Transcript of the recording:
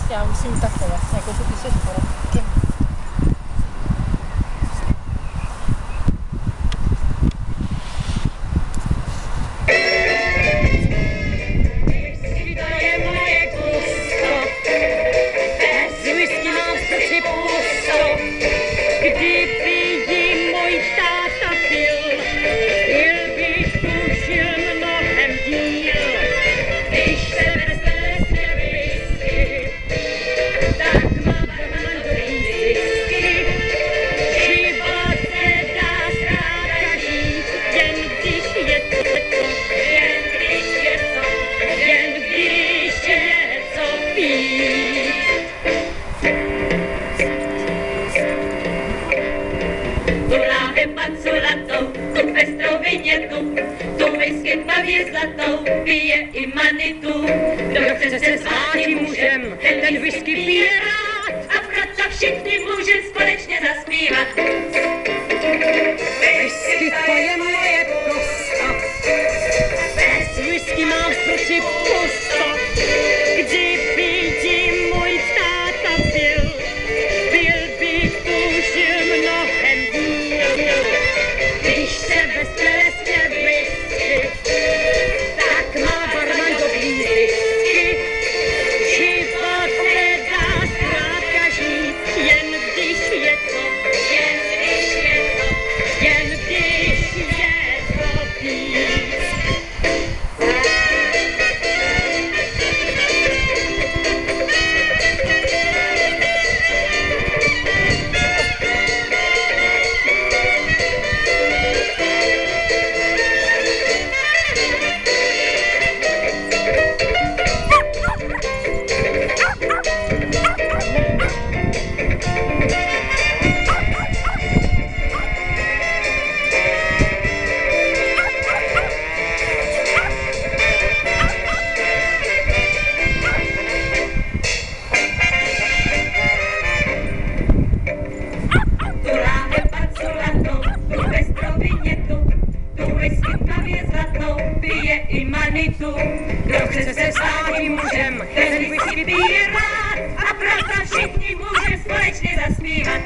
já musím takhle vlastně, jako ty seš poradky. Tu whisky tmavě zlatou pije i manitu. Kdo chce se stát tím mužem, ten whisky pije rád a proto všichni může společně zaspívat. Whisky, to je moje pusto. Bez whisky mám v prsi pusto. Kdyby ti můj táta pil, pil bych už mnohem díl. Když se bez telesně whisky, tak má barman dobrý zisky. Život nedá zkrátka žít, jen když je to, jen když je to víc. Kdo chce se stát tím mužem, ten whisky pije rád a proto všichni může společně zaspívat.